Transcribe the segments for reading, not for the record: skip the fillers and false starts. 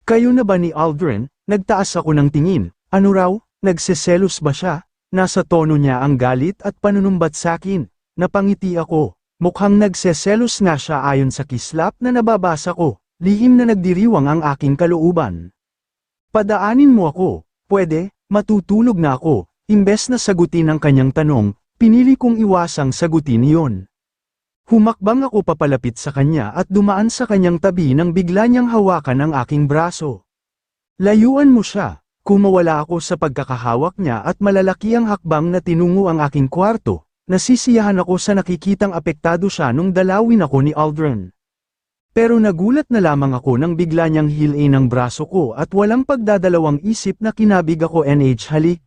Kayo na ba ni Aldrin? Nagtaas ako ng tingin. Ano raw? Nagseselos ba siya? Nasa tono niya ang galit at panunumbat sakin. Napangiti ako. Mukhang nagseselos nga siya ayon sa kislap na nababasa ko. Lihim na nagdiriwang ang aking kalooban. Padaanin mo ako. Pwede, matutulog na ako. Imbes na sagutin ang kanyang tanong, pinili kong iwasang sagutin iyon. Humakbang ako papalapit sa kanya at dumaan sa kanyang tabi nang bigla niyang hawakan ang aking braso. Layuan mo siya. Kumawala ako sa pagkakahawak niya at malalaki ang hakbang na tinungo ang aking kwarto. Nasisiyahan ako sa nakikitang apektado siya nung dalawin ako ni Aldrin. Pero nagulat na lamang ako nang bigla niyang hilin ang braso ko at walang pagdadalawang isip na kinabig ako halik.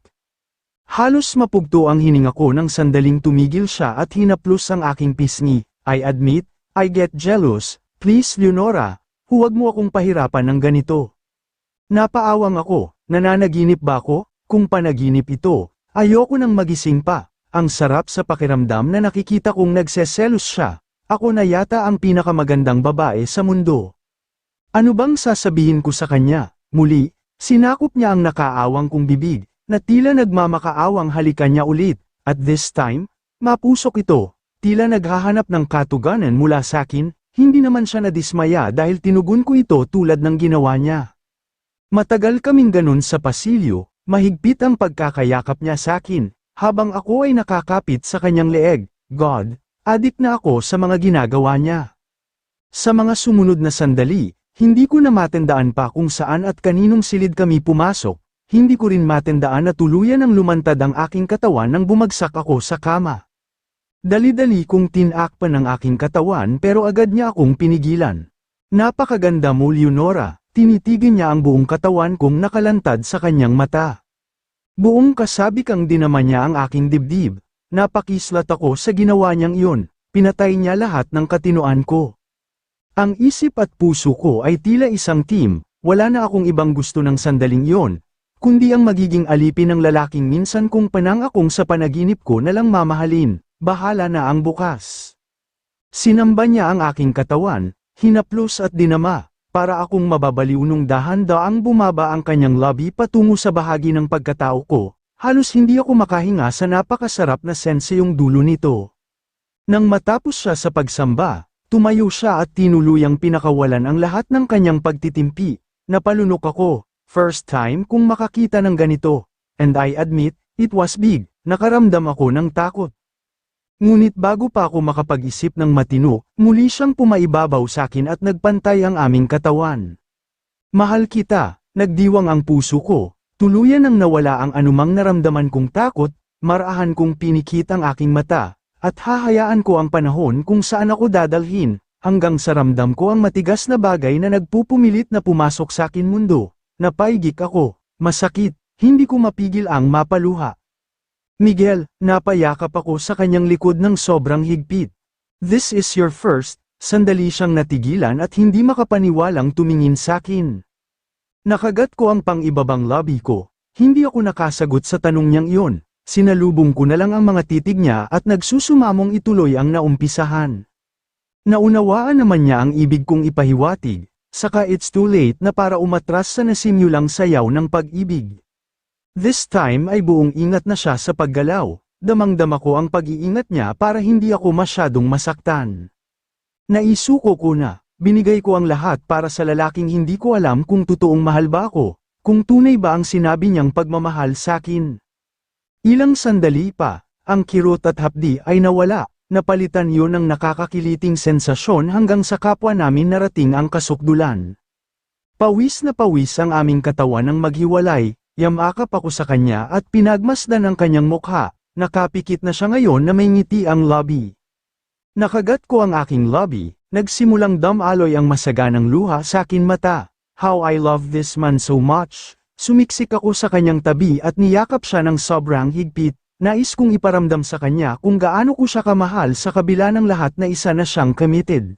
Halos mapugto ang hininga ko nang sandaling tumigil siya at hinaplos ang aking pisngi. I admit, I get jealous. Please Leonora, huwag mo akong pahirapan ng ganito. Napaawang ako. Nananaginip ba ako? Kung panaginip ito, ayoko nang magising pa. Ang sarap sa pakiramdam na nakikita kong nagseselos siya. Ako na yata ang pinakamagandang babae sa mundo. Ano bang sasabihin ko sa kanya? Muli, sinakop niya ang nakaawang kong bibig, na tila nagmamakaawang halikan niya ulit. At this time, mapusok ito. Tila naghahanap ng katuganan mula sa akin, hindi naman siya nadismaya dahil tinugon ko ito tulad ng ginawa niya. Matagal kaming ganun sa pasilyo, mahigpit ang pagkakayakap niya sa akin. Habang ako ay nakakapit sa kanyang leeg, God, adik na ako sa mga ginagawa niya. Sa mga sumunod na sandali, hindi ko na matandaan pa kung saan at kaninong silid kami pumasok, hindi ko rin matandaan na tuluyan ang lumantad ang aking katawan nang bumagsak ako sa kama. Dali-dali kong tinakpan ang aking katawan pero agad niya akong pinigilan. Napakaganda mo Leonora, tinitigan niya ang buong katawan kong nakalantad sa kanyang mata. Buong kasabik ang dinama niya ang aking dibdib. Napakislat ako sa ginawa niyang iyon, pinatay niya lahat ng katinoan ko. Ang isip at puso ko ay tila isang team, wala na akong ibang gusto ng sandaling iyon, kundi ang magiging alipin ng lalaking minsan kung panang akong sa panaginip ko na lang mamahalin, bahala na ang bukas. Sinamba niya ang aking katawan, hinaplos at dinama. Para akong mababaliw nung dahan-daang bumaba ang kanyang labi patungo sa bahagi ng pagkatao ko, halos hindi ako makahinga sa napakasarap na senseyong dulo nito. Nang matapos siya sa pagsamba, tumayo siya at tinuluyang pinakawalan ang lahat ng kanyang pagtitimpi. Napalunok ako, first time kung makakita ng ganito, and I admit, it was big, nakaramdam ako ng takot. Ngunit bago pa ako makapag-isip ng matino, muli siyang pumaibabaw sa akin at nagpantay ang aming katawan. Mahal kita, nagdiwang ang puso ko, tuluyan ang nawala ang anumang naramdaman kong takot, marahan kong pinikit ang aking mata, at hahayaan ko ang panahon kung saan ako dadalhin, hanggang sa ramdam ko ang matigas na bagay na nagpupumilit na pumasok sa akin mundo. Napaigik ako, masakit, hindi ko mapigil ang mapaluha. Miguel, napayakap ako sa kanyang likod ng sobrang higpit. This is your first, sandali siyang natigilan at hindi makapaniwalang tumingin sa akin. Nakagat ko ang pang-ibabang labi ko, hindi ako nakasagot sa tanong niyang iyon, sinalubong ko na lang ang mga titig niya at nagsusumamong ituloy ang naumpisahan. Naunawaan naman niya ang ibig kong ipahiwatig, saka it's too late na para umatras sa nasimulang sayaw ng pag-ibig. This time ay buong ingat na siya sa paggalaw, damang-dama ko ang pag-iingat niya para hindi ako masyadong masaktan. Naisuko ko na, binigay ko ang lahat para sa lalaking hindi ko alam kung totoong mahal ba ako, kung tunay ba ang sinabi niyang pagmamahal sa akin. Ilang sandali pa, ang kirot at hapdi ay nawala, napalitan yun ng nakakakiliting sensasyon hanggang sa kapwa namin narating ang kasukdulan. Pawis na pawis ang aming katawan ng maghiwalay. Yamakap ako sa kanya at pinagmasdan ang kanyang mukha, nakapikit na siya ngayon na may ngiti ang labi. Nakagat ko ang aking labi, nagsimulang damaloy ang masaganang luha sa akin mata. How I love this man so much. Sumiksik ako sa kanyang tabi at niyakap siya ng sobrang higpit, nais kong iparamdam sa kanya kung gaano ko siya kamahal sa kabila ng lahat na isa na siyang committed.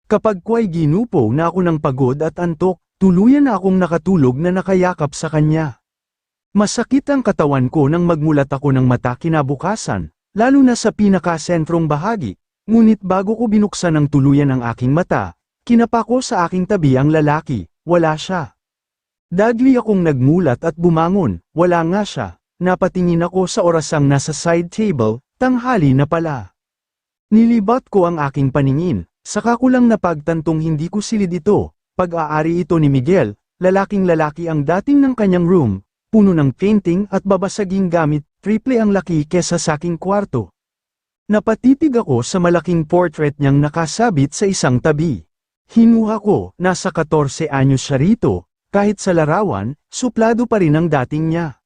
Kapag ko'y ginupo na ako ng pagod at antok, tuluyan na akong nakatulog na nakayakap sa kanya. Masakit ang katawan ko nang magmulat ako ng mata kinabukasan, lalo na sa pinakasentrong bahagi, ngunit bago ko binuksan ng tuluyan ang aking mata, kinapa ko sa aking tabi ang lalaki, wala siya. Dagli akong nagmulat at bumangon, wala nga siya. Napatingin ako sa orasang nasa side table, tanghali na pala. Nilibat ko ang aking paningin, saka ko lang napagtantong hindi ko silid ito, pag-aari ito ni Miguel, lalaking-lalaki ang dating ng kanyang room, puno ng painting at babasaging gamit, triple ang laki kesa sa aking kwarto. Napatitig ako sa malaking portrait niyang nakasabit sa isang tabi. Hinuha ko, nasa 14 anyos siya rito, kahit sa larawan, suplado pa rin ang dating niya.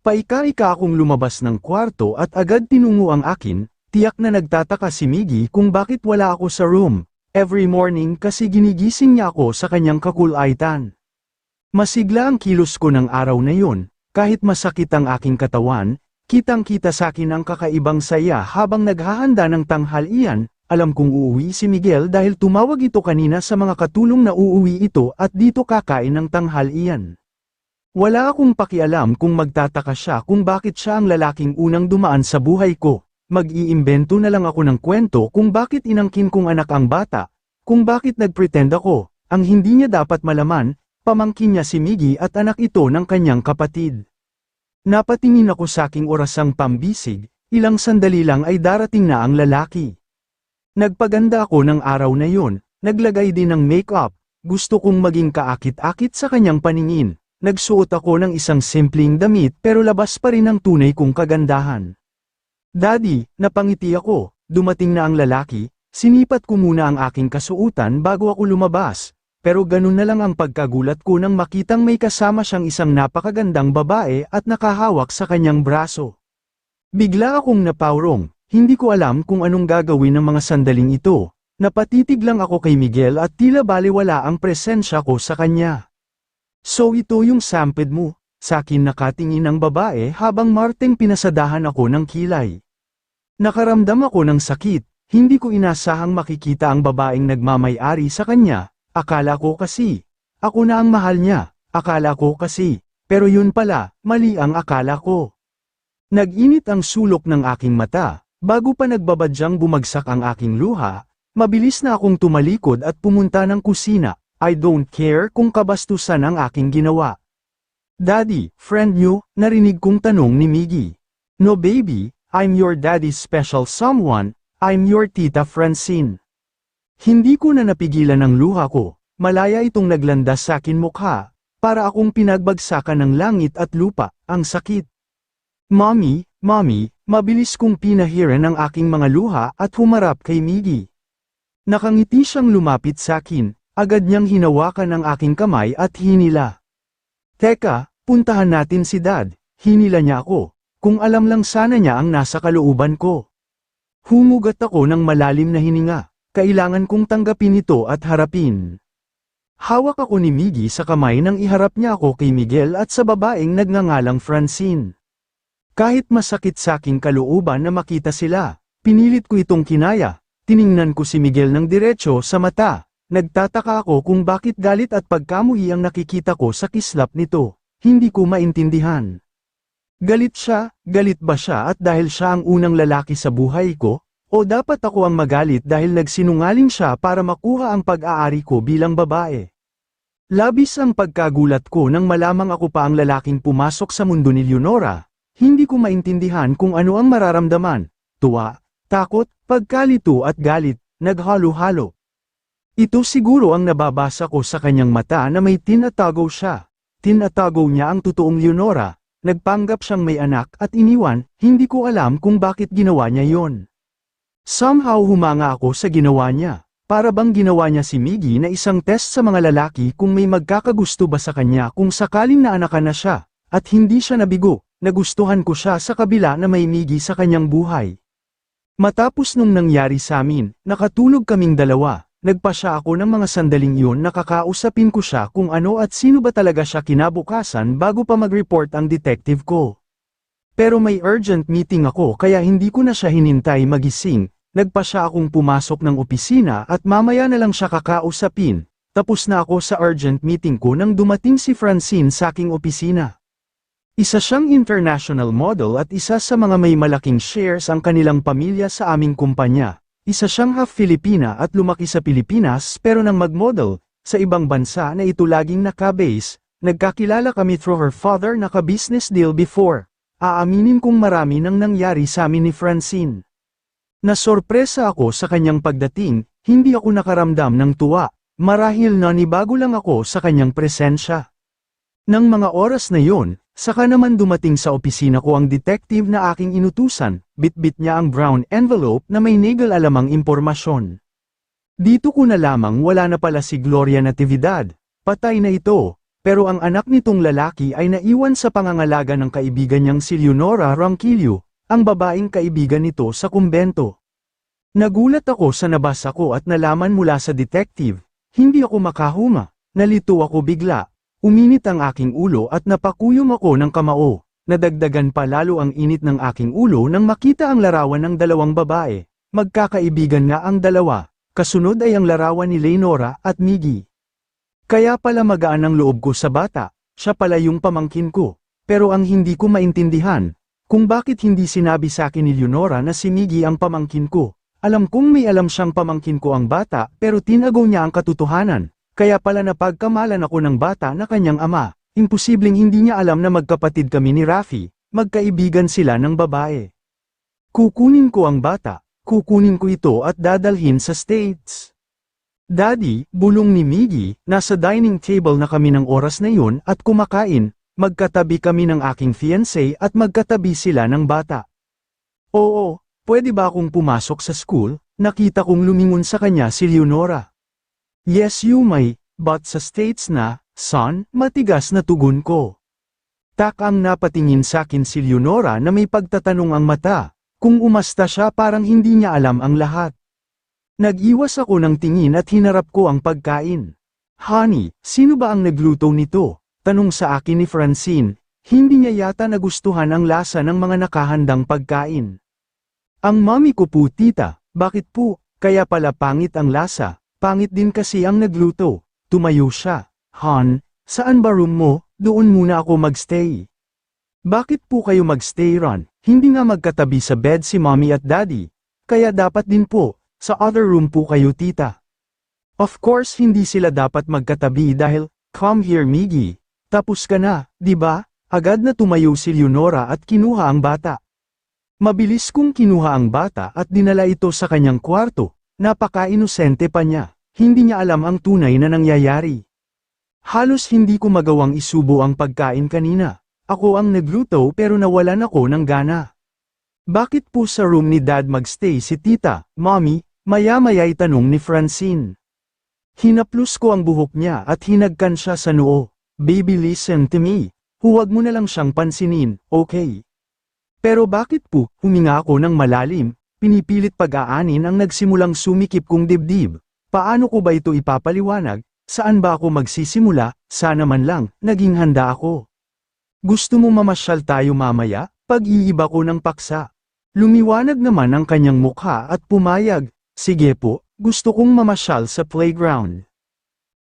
Paika-ika akong lumabas ng kwarto at agad tinungo ang akin, tiyak na nagtataka si Miggy kung bakit wala ako sa room, every morning kasi ginigising niya ako sa kanyang kakulaitan. Masigla ang kilos ko ng araw na yun, kahit masakit ang aking katawan, kitang-kita sa akin ang kakaibang saya habang naghahanda ng tanghalian, alam kong uuwi si Miguel dahil tumawag ito kanina sa mga katulong na uuwi ito at dito kakain ng tanghalian. Wala akong pakialam kung magtataka siya kung bakit siya ang lalaking unang dumaan sa buhay ko. Mag-iimbento na lang ako ng kwento kung bakit inangkin kong anak ang bata, kung bakit nagpretend ako, ang hindi niya dapat malaman, pamangkin niya si Miggy at anak ito ng kanyang kapatid. Napatingin ako sa aking orasang pambisig, ilang sandali lang ay darating na ang lalaki. Nagpaganda ako ng araw na yon, naglagay din ng make-up, gusto kong maging kaakit-akit sa kanyang paningin. Nagsuot ako ng isang simpleng damit pero labas pa rin ang tunay kong kagandahan. Daddy, napangiti ako, dumating na ang lalaki, sinipat ko muna ang aking kasuutan bago ako lumabas, pero ganun na lang ang pagkagulat ko nang makitang may kasama siyang isang napakagandang babae at nakahawak sa kanyang braso. Bigla akong napawrong, hindi ko alam kung anong gagawin ng mga sandaling ito, napatitig lang ako kay Miguel at tila baliwala ang presensya ko sa kanya. So ito yung sampid mo, sakin nakatingin ang babae habang marteng pinasadahan ako ng kilay. Nakaramdam ako ng sakit, hindi ko inasahang makikita ang babaeng nagmamay-ari sa kanya, akala ko kasi, ako na ang mahal niya, akala ko kasi, pero yun pala, mali ang akala ko. Nag-init ang sulok ng aking mata, bago pa nagbabadyang bumagsak ang aking luha, mabilis na akong tumalikod at pumunta ng kusina. I don't care kung kabastusan ang aking ginawa. Daddy, friend nyo, narinig kong tanong ni Miggy. No baby, I'm your daddy's special someone, I'm your tita Francine. Hindi ko na napigilan ang luha ko, malaya itong naglandas sa akin mukha, para akong pinagbagsakan ng langit at lupa, ang sakit. Mommy, mabilis kong pinahiran ang aking mga luha at humarap kay Miggy. Nakangiti siyang lumapit sa akin. Agad niyang hinawakan ang aking kamay at hinila. Teka, puntahan natin si Dad, hinila niya ako, kung alam lang sana niya ang nasa kalooban ko. Humugat ako ng malalim na hininga, kailangan kong tanggapin ito at harapin. Hawak ako ni Miggy sa kamay nang iharap niya ako kay Miguel at sa babaeng nagngangalang Francine. Kahit masakit sa aking kalooban na makita sila, pinilit ko itong kinaya, tiningnan ko si Miguel ng diretso sa mata. Nagtataka ako kung bakit galit at pagkamuhi ang nakikita ko sa kislap nito, hindi ko maintindihan. Galit siya, galit ba siya at dahil siya ang unang lalaki sa buhay ko, o dapat ako ang magalit dahil nagsinungaling siya para makuha ang pag-aari ko bilang babae. Labis ang pagkagulat ko nang malamang ako pa ang lalaking pumasok sa mundo ni Leonora, hindi ko maintindihan kung ano ang mararamdaman, tuwa, takot, pagkalito at galit, naghalo-halo. Ito siguro ang nababasa ko sa kanyang mata na may tinatago siya. Tinatago niya ang totoong Leonora, nagpanggap siyang may anak at iniwan, hindi ko alam kung bakit ginawa niya yon. Somehow humanga ako sa ginawa niya, para bang ginawa niya si Miggy na isang test sa mga lalaki kung may magkakagusto ba sa kanya kung sakaling naanakan na siya, at hindi siya nabigo, nagustuhan ko siya sa kabila na may Miggy sa kanyang buhay. Matapos nung nangyari sa amin, nakatulog kaming dalawa. Nagpasya ako ng mga sandaling yun na kakausapin ko siya kung ano at sino ba talaga siya kinabukasan bago pa mag-report ang detective ko. Pero may urgent meeting ako kaya hindi ko na siya hinintay magising, nagpasya akong pumasok ng opisina at mamaya na lang siya kakausapin, tapos na ako sa urgent meeting ko nang dumating si Francine sa aking opisina. Isa siyang international model at isa sa mga may malaking shares ang kanilang pamilya sa aming kumpanya. Isa siyang half Filipina at lumaki sa Pilipinas pero nang mag-model, sa ibang bansa na ito laging nakabase, Nagkakilala kami through her father na ka-business deal before. Aaminin kong marami nang nangyari sa amin ni Francine. Nasorpresa ako sa kanyang pagdating, hindi ako nakaramdam ng tuwa, marahil nanibago lang ako sa kanyang presensya. Nang mga oras na yon, saka naman dumating sa opisina ko ang detective na aking inutusan, bitbit niya ang brown envelope na may nagalalamang impormasyon. Dito ko na lamang wala na pala si Gloria Natividad, patay na ito, pero ang anak nitong lalaki ay naiwan sa pangangalaga ng kaibigan niyang si Leonora Ronquillo, ang babaeng kaibigan nito sa kumbento. Nagulat ako sa nabasa ko at nalaman mula sa detective, hindi ako makahuma, nalito ako bigla. Uminit ang aking ulo at napakuyom ako ng kamao. Nadagdagan pa lalo ang init ng aking ulo nang makita ang larawan ng dalawang babae. Magkakaibigan nga ang dalawa. Kasunod ay ang larawan ni Leonora at Miggy. Kaya pala magaan ang loob ko sa bata, siya pala yung pamangkin ko. Pero ang hindi ko maintindihan, kung bakit hindi sinabi sa akin ni Leonora na si Miggy ang pamangkin ko. Alam kong may alam siyang pamangkin ko ang bata pero tinago niya ang katotohanan. Kaya pala napagkamalan ako ng bata na kanyang ama, imposibleng hindi niya alam na magkapatid kami ni Rafi, magkaibigan sila ng babae. Kukunin ko ang bata, kukunin ko ito at dadalhin sa States. Daddy, bulong ni Miggy, nasa dining table na kami ng oras na yun at kumakain, magkatabi kami ng aking fiancé at magkatabi sila ng bata. Oo, pwede ba akong pumasok sa school? Nakita kong lumingon sa kanya si Leonora. Yes you may, but sa States na, son, matigas na tugon ko. Takang napatingin sakin si Leonora na may pagtatanong ang mata, kung umasta siya parang hindi niya alam ang lahat. Nag-iwas ako ng tingin at hinarap ko ang pagkain. Honey, sino ba ang nagluto nito? Tanong sa akin ni Francine, hindi niya yata nagustuhan ang lasa ng mga nakahandang pagkain. Ang mami ko po tita, bakit po, kaya pala pangit ang lasa? Pangit din kasi ang nagluto. Tumayo siya. Han, saan ba room mo? Doon muna ako magstay. Bakit po kayo magstay Ron? Hindi nga magkatabi sa bed si mommy at daddy. Kaya dapat din po, sa other room po kayo tita. Of course hindi sila dapat magkatabi dahil, come here Miggy. Tapos ka na, di ba? Agad na tumayo si Leonora at kinuha ang bata. Mabilis kong kinuha ang bata at dinala ito sa kanyang kwarto. Napaka-inosente pa niya, hindi niya alam ang tunay na nangyayari. Halos hindi ko magawang isubo ang pagkain kanina. Ako ang nagluto pero nawalan ako ng gana. Bakit po sa room ni Dad magstay si Tita, Mommy? Maya-maya'y tanong ni Francine. Hinaplos ko ang buhok niya at hinagkan siya sa noo. Baby listen to me. Huwag mo na lang siyang pansinin, okay? Pero bakit po, huminga ako ng malalim? Pinipilit pag-aanin ang nagsimulang sumikip kong dibdib. Paano ko ba ito ipapaliwanag? Saan ba ako magsisimula? Sana man lang, naging handa ako. Gusto mo mamasyal tayo mamaya? Pag-iiba ko ng paksa. Lumiwanag naman ang kanyang mukha at pumayag. Sige po, gusto kong mamasyal sa playground.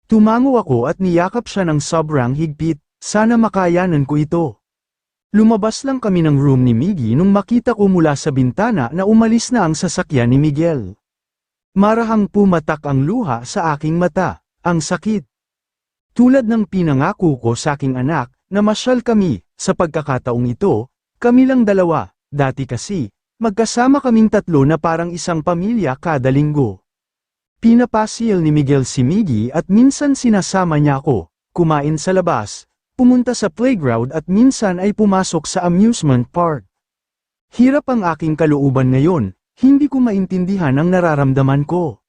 Tumango ako at niyakap siya ng sobrang higpit. Sana makayanan ko ito. Lumabas lang kami ng room ni Miggy nung makita ko mula sa bintana na umalis na ang sasakyan ni Miguel. Marahang pumatak ang luha sa aking mata, ang sakit. Tulad ng pinangako ko sa aking anak, namasyal kami, sa pagkakataong ito, kami lang dalawa, dati kasi, magkasama kaming tatlo na parang isang pamilya kada linggo. Pinapasyal ni Miguel si Miggy at minsan sinasama niya ako, kumain sa labas, pumunta sa playground at minsan ay pumasok sa amusement park. Hirap ang aking kalooban ngayon, hindi ko maintindihan ang nararamdaman ko.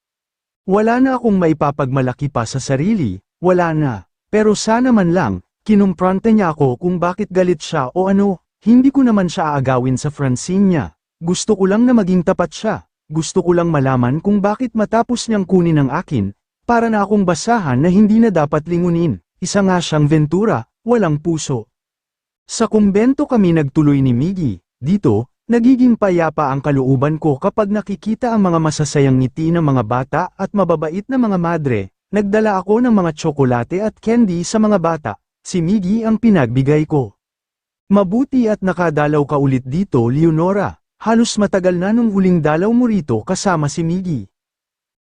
Wala na akong maipapagmalaki pa sa sarili, wala na, pero sana man lang, kinumpronta niya ako kung bakit galit siya o ano, hindi ko naman siya aagawin sa Francine niya. Gusto ko lang na maging tapat siya, gusto ko lang malaman kung bakit matapos niyang kunin ang akin, para na akong basahan na hindi na dapat lingunin, isa nga siyang Ventura. Walang puso. Sa kumbento kami nagtuloy ni Miggy, dito, nagiging payapa ang kalooban ko kapag nakikita ang mga masasayang ngiti ng mga bata at mababait na mga madre, nagdala ako ng mga tsokolate at candy sa mga bata, si Miggy ang pinagbigay ko. Mabuti at nakadalaw ka ulit dito Leonora, halos matagal na nung huling dalaw mo rito kasama si Miggy.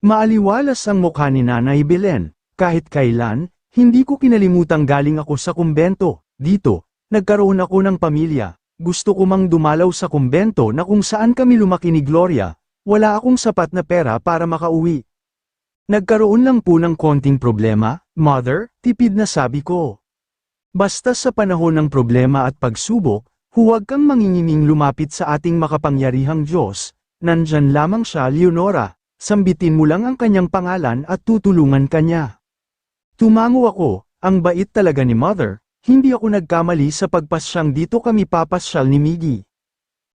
Maaliwalas ang mukha ni Nanay Belen, kahit kailan, Hindi ko kinalimutan galing ako sa kumbento. Dito, nagkaroon ako ng pamilya. Gusto ko mang dumalaw sa kumbento na kung saan kami lumaki ni Gloria. Wala akong sapat na pera para makauwi. Nagkaroon lang po ng konting problema, mother, tipid na sabi ko. Basta sa panahon ng problema at pagsubok, huwag kang mangingining lumapit sa ating makapangyarihang Diyos. Nandyan lamang siya, Leonora. Sambitin mo lang ang kanyang pangalan at tutulungan ka niya. Tumango ako, ang bait talaga ni mother, hindi ako nagkamali sa pagpasyang dito kami papasyal ni Miggy.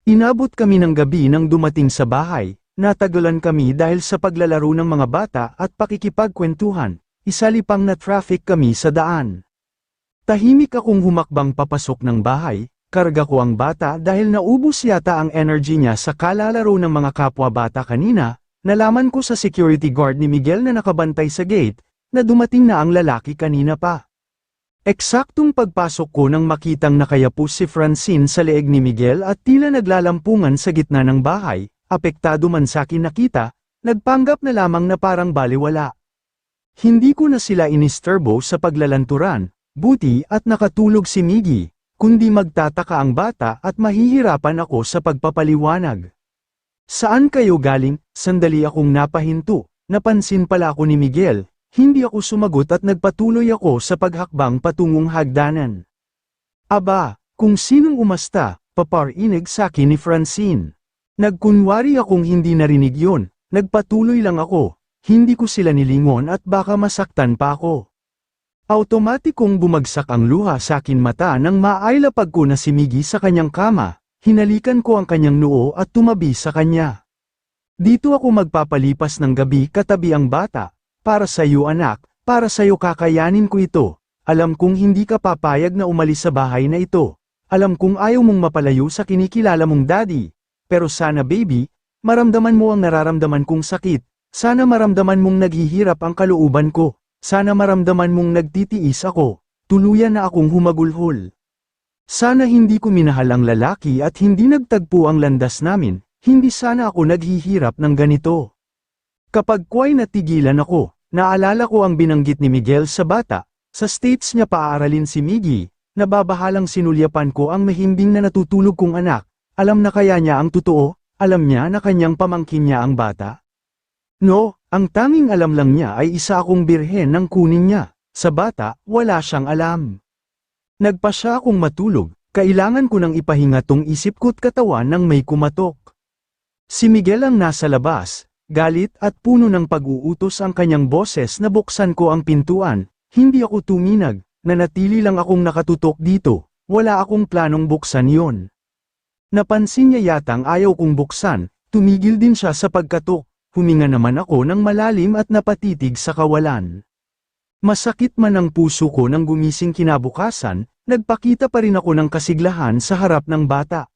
Inabot kami ng gabi nang dumating sa bahay, natagalan kami dahil sa paglalaro ng mga bata at pakikipagkwentuhan, isalipang na traffic kami sa daan. Tahimik akong humakbang papasok ng bahay, karga ko ang bata dahil naubos yata ang energy niya sa kalalaro ng mga kapwa bata kanina. Nalaman ko sa security guard ni Miguel na nakabantay sa gate, na dumating na ang lalaki kanina pa. Eksaktong pagpasok ko nang makitang nakayapos si Francine sa leeg ni Miguel at tila naglalampungan sa gitna ng bahay, apektado man sa akin nakita, nagpanggap na lamang na parang baliwala. Hindi ko na sila inisturbo sa paglalanturan, buti at nakatulog si Miggy, kundi magtataka ang bata at mahihirapan ako sa pagpapaliwanag. Saan kayo galing? Sandali akong napahinto, napansin pala ako ni Miguel, hindi ako sumagot at nagpatuloy ako sa paghakbang patungong hagdanan. Aba, kung sinong umasta, paparinig sa akin ni Francine. Nagkunwari akong hindi narinig yon, nagpatuloy lang ako, hindi ko sila nilingon at baka masaktan pa ako. Automatikong bumagsak ang luha sa akin mata nang maailapag ko na si Miggy sa kanyang kama. Hinalikan ko ang kanyang noo at tumabi sa kanya. Dito ako magpapalipas ng gabi katabi ang bata. Para sa iyo anak, para sa iyo kakayanin ko ito. Alam kong hindi ka papayag na umalis sa bahay na ito. Alam kong ayaw mong mapalayo sa kinikilala mong daddy. Pero sana baby, maramdaman mo ang nararamdaman kong sakit. Sana maramdaman mong naghihirap ang kalooban ko. Sana maramdaman mong nagtitiis ako. Tuluyan na akong humagulhol. Sana hindi ko minahal ang lalaki at hindi nagtagpo ang landas namin, hindi sana ako naghihirap ng ganito. Kapag ko'y natigilan ako, naalala ko ang binanggit ni Miguel sa bata, sa States niya paaralin si Miggy, nababahalang sinulyapan ko ang mahimbing na natutulog kong anak, alam na kaya niya ang totoo, alam niya na kanyang pamangkin niya ang bata? No, ang tanging alam lang niya ay isa akong birhen ng kunin niya, sa bata, wala siyang alam. Nagpa siya akong matulog, kailangan ko nang ipahinga tong isip ko't katawan nang may kumatok. Si Miguel ang nasa labas, galit at puno ng pag-uutos ang kanyang boses na buksan ko ang pintuan, hindi ako tuminag, nanatili lang akong nakatutok dito, wala akong planong buksan yon. Napansin niya yatang ayaw kong buksan, tumigil din siya sa pagkatok, huminga naman ako ng malalim at napatitig sa kawalan. Masakit man ang puso ko nang gumising kinabukasan, nagpakita pa rin ako ng kasiglahan sa harap ng bata.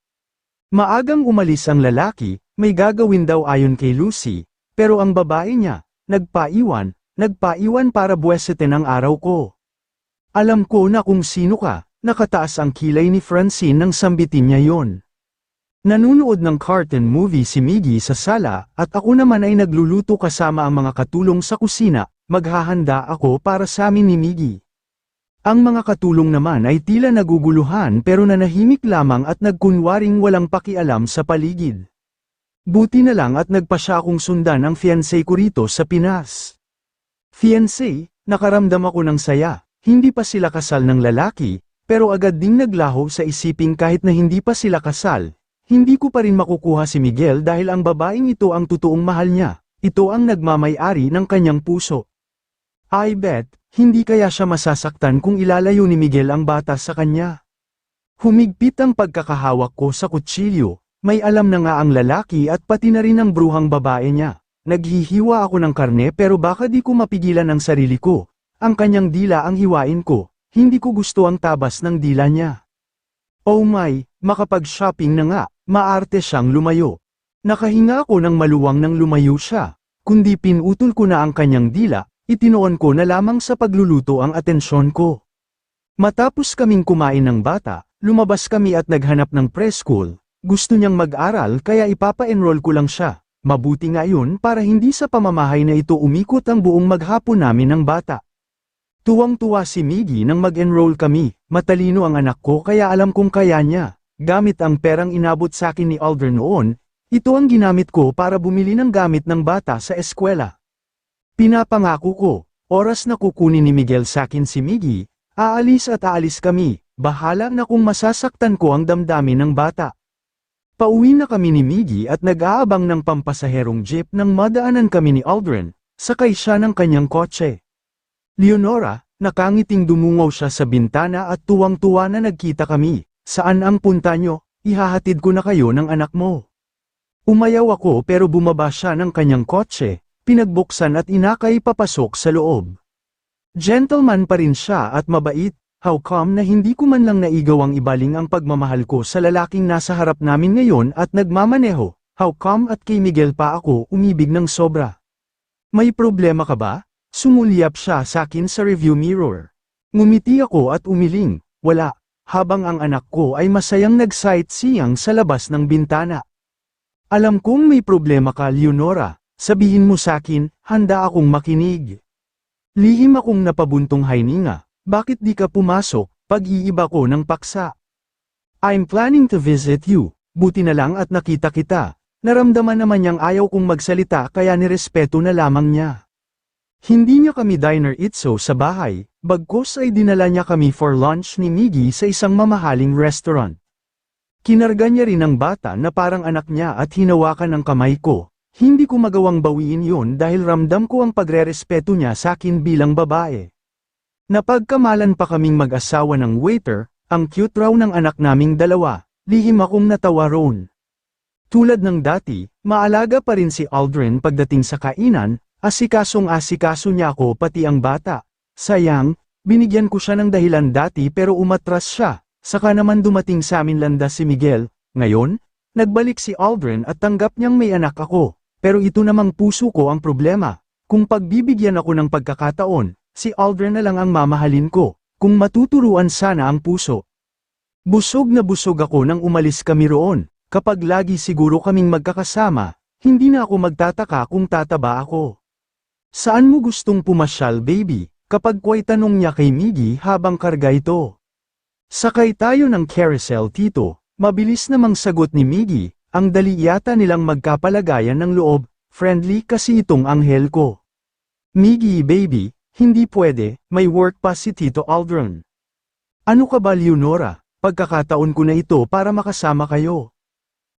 Maagang umalis ang lalaki, may gagawin daw ayon kay Lucy, pero ang babae niya, nagpaiwan para buwesetin ang araw ko. Alam ko na kung sino ka, nakataas ang kilay ni Francine nang sambitin niya yon. Nanunood ng cartoon movie si Miggy sa sala at ako naman ay nagluluto kasama ang mga katulong sa kusina. Maghahanda ako para sa amin ni Miggy. Ang mga katulong naman ay tila naguguluhan pero nanahimik lamang at nagkunwaring walang pakialam sa paligid. Buti na lang at nagpa siya akong sundan ang fiancé ko rito sa Pinas. Fiancé, nakaramdam ako ng saya, hindi pa sila kasal ng lalaki, pero agad ding naglaho sa isiping kahit na hindi pa sila kasal, hindi ko pa rin makukuha si Miguel dahil ang babaeng ito ang totoong mahal niya, ito ang nagmamay-ari ng kanyang puso. I bet, hindi kaya siya masasaktan kung ilalayo ni Miguel ang bata sa kanya. Humigpit ang pagkakahawak ko sa kutsilyo, may alam na nga ang lalaki at pati na rin ang bruhang babae niya. Naghihiwa ako ng karne pero baka di ko mapigilan ang sarili ko. Ang kanyang dila ang hiwain ko, hindi ko gusto ang tabas ng dila niya. Oh my, makapag-shopping na nga, maarte siyang lumayo. Nakahinga ako ng maluwang nang lumayo siya, kundi pinutol ko na ang kanyang dila. Itinoon ko na lamang sa pagluluto ang atensyon ko. Matapos kaming kumain ng bata, lumabas kami at naghanap ng preschool. Gusto niyang mag-aral kaya ipapa-enroll ko lang siya. Mabuti nga yun para hindi sa pamamahay na ito umikot ang buong maghapon namin ng bata. Tuwang-tuwa si Miggy nang mag-enroll kami, matalino ang anak ko kaya alam kong kaya niya. Gamit ang perang inabot sa akin ni Aldrin noon, ito ang ginamit ko para bumili ng gamit ng bata sa eskwela. Pinapangako ko, oras na kukunin ni Miguel sa akin si Miggy, aalis at aalis kami, bahala na kung masasaktan ko ang damdamin ng bata. Pauwi na kami ni Miggy at nag-aabang ng pampasaherong jeep nang madaanan kami ni Aldrin, sakay siya ng kanyang kotse. Leonora, nakangiting dumungaw siya sa bintana at tuwang-tuwa na nagkita kami. Saan ang punta nyo? Ihahatid ko na kayo ng anak mo. Umayaw ako pero bumaba siya ng kanyang kotse, pinagbuksan at inakay papasok sa loob. Gentleman pa rin siya at mabait, how come na hindi ko man lang naigaw ang ibaling ang pagmamahal ko sa lalaking nasa harap namin ngayon at nagmamaneho, how come at kay Miguel pa ako umibig ng sobra. May problema ka ba? Sumulyap siya sa akin sa review mirror. Ngumiti ako at umiling, wala, habang ang anak ko ay masayang nag-sightseeing sa labas ng bintana. Alam kong may problema ka, Leonora, sabihin mo sa akin, handa akong makinig. Lihim akong napabuntong hininga, bakit di ka pumasok, pag-iiba ko ng paksa. I'm planning to visit you, buti na lang at nakita kita, naramdaman naman niyang ayaw kong magsalita kaya nirespeto na lamang niya. Hindi niya kami diner itso sa bahay, bagkus ay dinala niya kami for lunch ni Miggy sa isang mamahaling restaurant. Kinarga niya rin ang bata na parang anak niya at hinawakan ang kamay ko, hindi ko magawang bawiin yun dahil ramdam ko ang pagrerespeto niya sa akin bilang babae. Napagkamalan pa kaming mag-asawa ng waiter, ang cute raw ng anak naming dalawa, lihim akong natawa roon. Tulad ng dati, maalaga pa rin si Aldrin pagdating sa kainan, asikasong-asikaso niya ako pati ang bata. Sayang, binigyan ko siya ng dahilan dati pero umatras siya, saka naman dumating sa amin landas si Miguel. Ngayon, nagbalik si Aldrin at tanggap niyang may anak ako, pero ito namang puso ko ang problema. Kung pagbibigyan ako ng pagkakataon, si Aldrin na lang ang mamahalin ko, kung matuturuan sana ang puso. Busog na busog ako nang umalis kami roon, kapag lagi siguro kaming magkakasama, hindi na ako magtataka kung tataba ako. Saan mo gustong pumasyal, baby? Kapag kway tanong niya kay Miggy habang karga ito. Sakay tayo ng carousel, tito. Mabilis namang sagot ni Miggy, ang dali yata nilang magkapalagayan ng loob, friendly kasi itong anghel ko. Miggy, baby, hindi pwede, may work pa si Tito Aldrin. Ano ka ba, Leonora? Pagkakataon ko na ito para makasama kayo.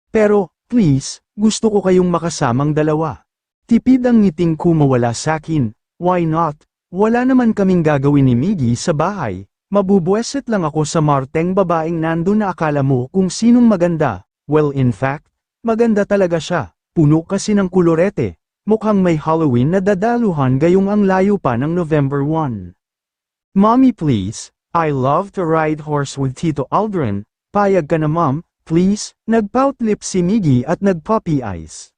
Pero, please, gusto ko kayong makasamang dalawa. Tipid ang ngiting ko mawala sakin, why not? Wala naman kaming gagawin ni Miggy sa bahay, mabubweset lang ako sa marteng babaeng nandun na akala mo kung sinong maganda. Well, in fact, maganda talaga siya, puno kasi ng kulorete, mukhang may Halloween na dadaluhan gayong ang layo pa ng November 1. Mommy please, I love to ride horse with Tito Aldrin, payag ka na mom, please, nagpout lips si Miggy at nagpuppy eyes.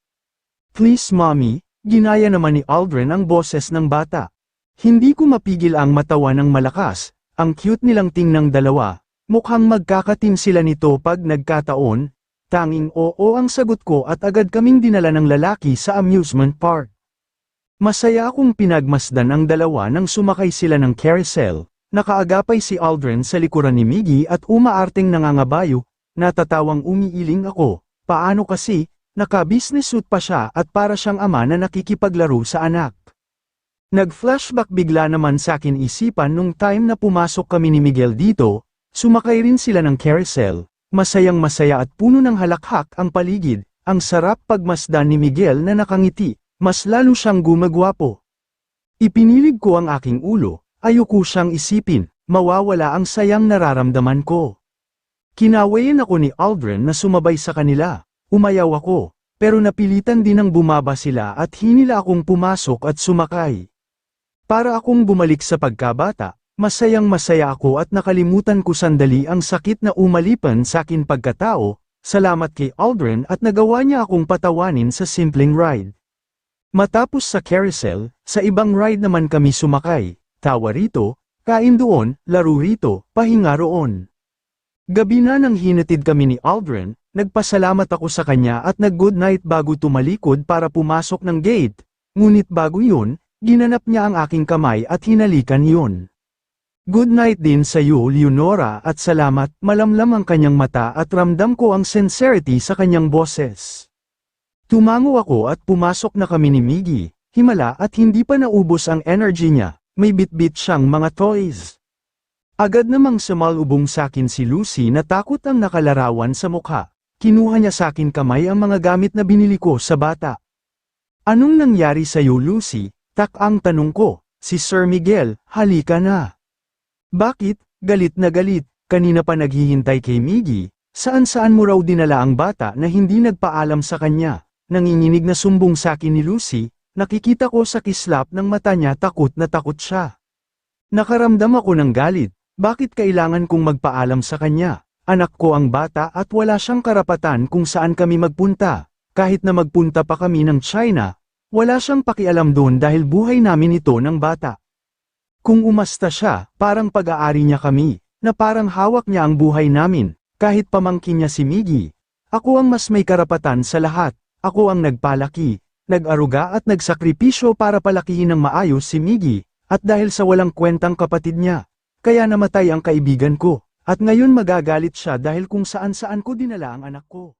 Please mommy, ginaya naman ni Aldrin ang boses ng bata. Hindi ko mapigil ang matawa ng malakas, ang cute nilang tingnang dalawa, mukhang magkakating sila nito pag nagkataon, tanging oo ang sagot ko at agad kaming dinala ng lalaki sa amusement park. Masaya akong pinagmasdan ang dalawa nang sumakay sila ng carousel, nakaagapay si Aldrin sa likuran ni Miggy at umaarteng nangangabayo, natatawang umiiling ako, paano kasi, naka-business suit pa siya at para siyang ama na nakikipaglaro sa anak. Nag-flashback bigla naman sa akin isipan nung time na pumasok kami ni Miguel dito, sumakay rin sila ng carousel, masayang masaya at puno ng halakhak ang paligid, ang sarap pagmasdan ni Miguel na nakangiti, mas lalo siyang gumagwapo. Ipinilig ko ang aking ulo, ayoko siyang isipin, mawawala ang sayang nararamdaman ko. Kinawayan ako ni Aldrin na sumabay sa kanila. Umayaw ako, pero napilitan din ang bumaba sila at hinila akong pumasok at sumakay. Para akong bumalik sa pagkabata, masayang masaya ako at nakalimutan ko sandali ang sakit na umalipan sa akin pagkatao, salamat kay Aldrin at nagawa niya akong patawanin sa simpleng ride. Matapos sa carousel, sa ibang ride naman kami sumakay, tawa rito, kain doon, laro rito, pahinga roon. Gabi na nang hinatid kami ni Aldrin, nagpasalamat ako sa kanya at nag-good night bago tumalikod para pumasok ng gate, ngunit bago yun, ginanap niya ang aking kamay at hinalikan yun. Good night din sa iyo Leonora at salamat, malamlam ang kanyang mata at ramdam ko ang sincerity sa kanyang boses. Tumango ako at pumasok na kami ni Miggy, himala at hindi pa naubos ang energy niya, may bitbit siyang mga toys. Agad namang sumalubong sakin si Lucy na takot ang nakalarawan sa mukha, kinuha niya sakin kamay ang mga gamit na binili ko sa bata. Anong nangyari sa iyo Lucy? Tak ang tanong ko, si Sir Miguel, halika na. Bakit? Galit na galit, kanina pa naghihintay kay Miggy, saan-saan mo raw dinala ang bata na hindi nagpaalam sa kanya. Nanginginig na sumbong sakin ni Lucy, nakikita ko sa kislap ng mata niya takot na takot siya. Nakaramdam ako ng galit, bakit kailangan kong magpaalam sa kanya? Anak ko ang bata at wala siyang karapatan kung saan kami magpunta, kahit na magpunta pa kami ng China, wala siyang pakialam doon dahil buhay namin ito ng bata. Kung umasta siya, parang pag-aari niya kami, na parang hawak niya ang buhay namin, kahit pamangkin niya si Miggy. Ako ang mas may karapatan sa lahat, ako ang nagpalaki, nag-aruga at nagsakripisyo para palakihin ng maayos si Miggy, at dahil sa walang kwentang kapatid niya, kaya namatay ang kaibigan ko, at ngayon magagalit siya dahil kung saan-saan ko dinala ang anak ko.